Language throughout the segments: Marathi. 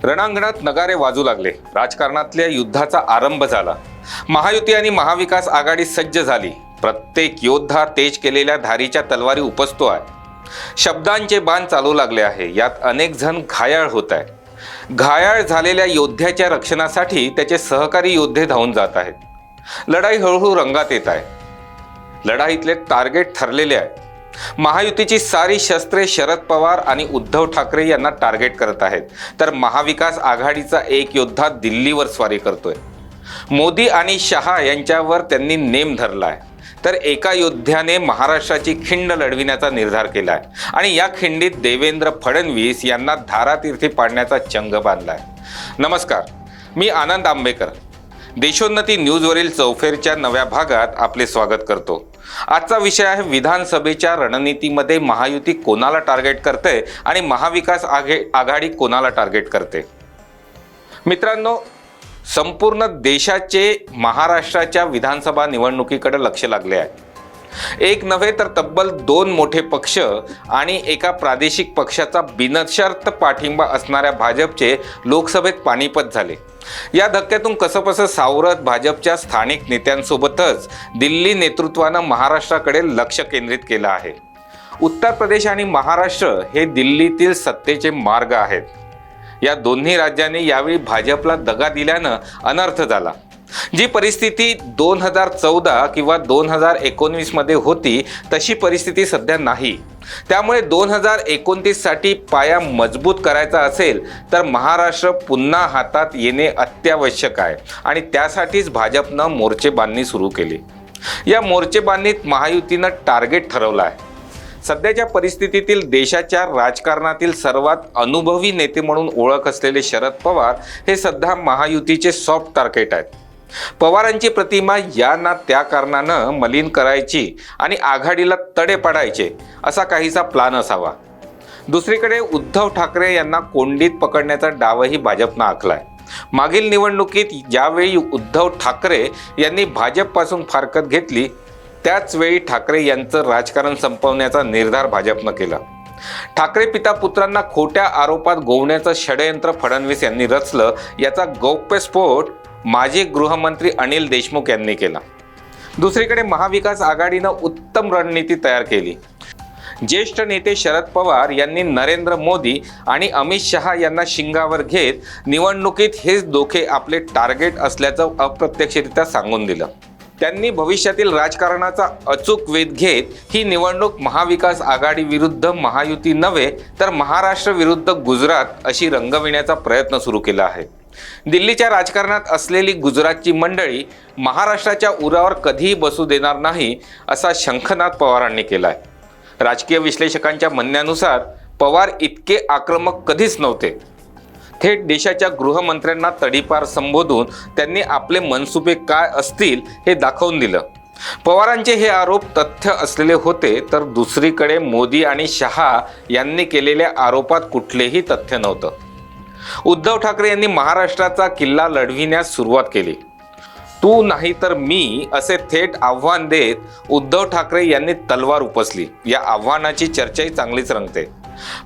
रणांगणात नगारे वाजू लागले. राजकारणातल्या युद्धाचा आरंभ झाला. महायुती आणि महाविकास आघाडी सज्ज झाली. प्रत्येक योद्धा तेज केलेल्या धारीच्या तलवारी उपसतो आहे. शब्दांचे बाण चालू लागले आहे. यात अनेक जण घायाळ होत आहे. घायाळ झालेल्या योद्ध्याच्या रक्षणासाठी त्याचे सहकारी योद्धे धावून जात आहेत. लढाई हळूहळू रंगात येत आहे. लढाईतले टार्गेट ठरलेले आहे. महायुतीची सारी शस्त्रे शरद पवार आणि उद्धव ठाकरे यांना टार्गेट करत आहेत, तर महाविकास आघाडीचा एक योद्धा दिल्लीवर स्वारी करतोय. मोदी आणि शहा यांच्यावर त्यांनी नेम धरलाय. तर एका योद्ध्याने महाराष्ट्राची खिंड लढविण्याचा निर्धार केलाय आणि या खिंडीत देवेंद्र फडणवीस यांना धारातीर्थी पाडण्याचा चंग बांधलाय. नमस्कार, मी आनंद आंबेकर. देशोन्नती न्यूजवरील चौफेरच्या नव्या भागात आपले स्वागत करतो. आजचा विषय आहे विधानसभेच्या रणनीतीमध्ये महायुती कोणाला टार्गेट करते आणि महाविकास आघाडी कोणाला टार्गेट करते. मित्रांनो, संपूर्ण देशाचे महाराष्ट्राच्या विधानसभा निवडणुकीकडे लक्ष लागले आहे. एक नव्हे तर तब्बल 2 मोठे पक्ष आणि एका प्रादेशिक पक्षाचा बिनशर्त पाठिंबा असणाऱ्या भाजपचे लोकसभेत पानिपत झाले. या धक्क्यातून कसंबसं सावरत भाजपच्या स्थानिक नेत्यांसोबतच दिल्ली नेतृत्वानं महाराष्ट्राकडे लक्ष केंद्रित केलं आहे. उत्तर प्रदेश आणि महाराष्ट्र हे दिल्लीतील सत्तेचे मार्ग आहेत. या दोन्ही राज्यांनी यावेळी भाजपला दगा दिल्यानं अनर्थ झाला. जी परिस्थिती 2014 किंवा 2019 मध्ये होती तशी परिस्थिती सध्या नाही. त्यामुळे 2029 साठी पाया मजबूत करायचा असेल तर महाराष्ट्र पुन्हा हातात येणे अत्यावश्यक आहे आणि त्यासाठीच भाजपनं मोर्चेबांधणी सुरू केली. या मोर्चेबांधणीत महायुतीनं टार्गेट ठरवलं आहे. सध्याच्या परिस्थितीतील देशाच्या राजकारणातील सर्वात अनुभवी नेते म्हणून ओळख असलेले शरद पवार हे सध्या महायुतीचे सॉफ्ट टार्गेट आहेत. पवारांची प्रतिमा या ना त्या कारणानं मलिन करायची आणि आघाडीला तडे पाडायचे असा काहीसा प्लान असावा. दुसरीकडे उद्धव ठाकरे यांना कोंडीत पकडण्याचा डावही भाजपनं आखलाय. मागील निवडणुकीत ज्यावेळी उद्धव ठाकरे यांनी भाजपपासून फारकत घेतली त्याच वेळी ठाकरे यांचं राजकारण संपवण्याचा निर्धार भाजपनं केला. ठाकरे पिता पुत्रांना खोट्या आरोपात गोवण्याचं षडयंत्र फडणवीस यांनी रचलं. याचा गौप्यस्फोट माजी गृहमंत्री अनिल देशमुख यांनी केला. दुसरीकडे महाविकास आघाडीनं उत्तम रणनीती तयार केली. ज्येष्ठ नेते शरद पवार यांनी नरेंद्र मोदी आणि अमित शहा यांना शिंगावर घेत निवडणुकीत हेच दोघे आपले टार्गेट असल्याचं अप्रत्यक्षरित्या सांगून दिलं. त्यांनी भविष्यातील राजकारणाचा अचूक वेध घेत ही निवडणूक महाविकास आघाडी विरुद्ध महायुती नव्हे तर महाराष्ट्र विरुद्ध गुजरात अशी रंगविण्याचा प्रयत्न सुरू केला आहे. दिल्लीच्या राजकारणात असलेली गुजरातची मंडळी महाराष्ट्राच्या उरावर कधीही बसू देणार नाही असा शंखनाद पवारांनी केलाय. राजकीय विश्लेषकांच्या म्हणण्यानुसार पवार इतके आक्रमक कधीच नव्हते. थेट देशाच्या गृहमंत्र्यांना तडीपार संबोधून त्यांनी आपले मनसुबे काय असतील हे दाखवून दिलं. पवारांचे हे आरोप तथ्य असलेले होते, तर दुसरीकडे मोदी आणि शहा यांनी केलेल्या आरोपात कुठलेही तथ्य नव्हतं. उद्धव ठाकरे यांनी महाराष्ट्राचा किल्ला लढविण्यास सुरुवात केली. तू नाही तर मी असे थेट आव्हान देत उद्धव ठाकरे यांनी तलवार उपसली. या आव्हानाची चर्चाही चांगलीच रंगते.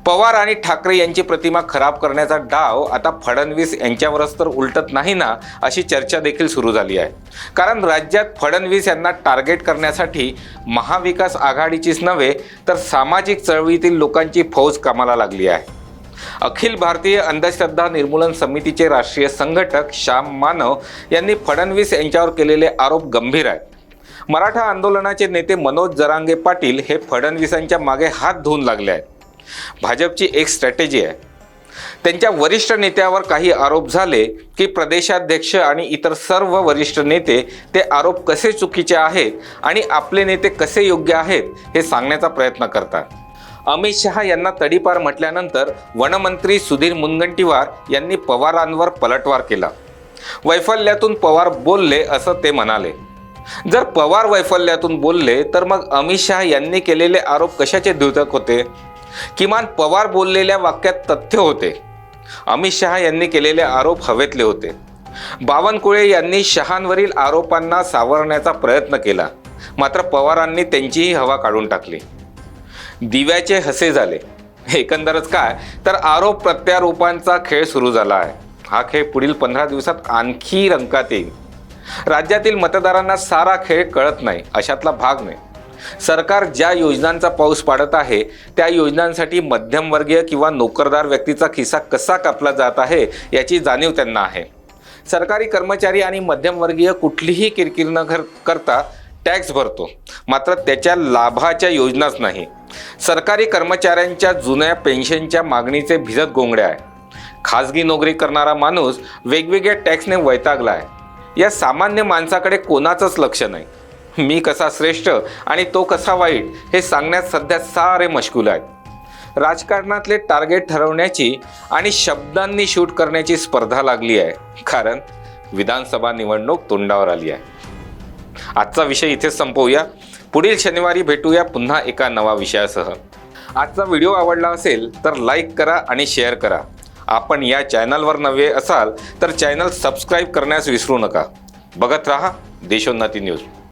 पवार आणि ठाकरे यांची प्रतिमा खराब करण्याचा डाव आता फडणवीस यांच्यावरच तर उलटत नाही ना अशी चर्चा देखील सुरू झाली आहे. कारण राज्यात फडणवीस यांना टार्गेट करण्यासाठी महाविकास आघाडीचीच नव्हे तर सामाजिक चळवळीतील लोकांची फौज कामाला लागली आहे. अखिल भारतीय अंधश्रद्धा निर्मूलन समितीचे राष्ट्रीय संघटक श्याम मानव यांनी फडणवीस यांच्यावर केलेले आरोप गंभीर आहेत. मराठा आंदोलनाचे नेते मनोज जरांगे पाटील हे फडणवीसांच्या मागे हात धुवून लागले आहेत. भाजपची एक स्ट्रॅटेजी आहे. त्यांच्या वरिष्ठ नेत्यावर काही आरोप झाले की प्रदेशाध्यक्ष आणि इतर सर्व वरिष्ठ नेते ते आरोप कसे चुकीचे आहेत आणि आपले नेते कसे योग्य आहेत हे सांगण्याचा प्रयत्न करतात. अमित शहा यांना तडीपार म्हटल्यानंतर वनमंत्री सुधीर मुनगंटीवार यांनी पवारांवर पलटवार केला. वैफल्यातून पवार बोलले असं ते म्हणाले. जर पवार वैफल्यातून बोलले तर मग अमित शहा यांनी केलेले आरोप कशाचे द्योतक होते? किमान पवार बोललेल्या वाक्यात तथ्य होते. अमित शहा यांनी केलेले आरोप हवेतले होते. बावनकुळे यांनी शहांवरील आरोपांना सावरण्याचा प्रयत्न केला, मात्र पवारांनी त्यांचीही हवा काढून टाकली. दिव्याचे हसे झाले. एकंदरच काय तर आरोप प्रत्यारोपांचा खेळ सुरू झाला आहे. हा खेळ पुढील 15 दिवसात आणखी रंगात येईल. राज्यातील मतदारांना सारा खेळ कळत नाही अशातला भाग नाही. सरकार ज्या योजनांचा पाऊस पाडत आहे त्या योजनांसाठी मध्यमवर्गीय किंवा नोकरदार व्यक्तीचा खिसा कसा कापला जात आहे याची जाणीव त्यांना आहे. सरकारी कर्मचारी आणि मध्यमवर्गीय कुठलीही किरकिर न करता टॅक्स भरतो, मात्र त्याच्या लाभाच्या योजनाच नाही. सरकारी कर्मचाऱ्यांच्या जुन्या पेन्शनच्या मागणीचे भिजत गोंगडे आहे. खाजगी नोकरी करणारा माणूस वेगवेगळ्या टॅक्सने वैतागला आहे. या सामान्य माणसाकडे कोणाचंच लक्ष नाही. मी कसा श्रेष्ठ आणि तो कसा वाईट हे सांगण्यात सध्या सारे मशगूल आहेत. राजकारणातले टार्गेट ठरवण्याची आणि शब्दांनी शूट करण्याची स्पर्धा लागली आहे, कारण विधानसभा निवडणूक तोंडावर आली आहे. आजचा विषय इथेच संपवूया. पुढील शनिवारी भेटूया पुन्हा एका नवा विषयासह. आजचा व्हिडिओ आवडला असेल तर लाईक करा आणि शेअर करा. आपण या चॅनलवर नवे असाल तर चॅनल सबस्क्राईब करण्यास विसरू नका. बघत रहा देशोन्नती न्यूज.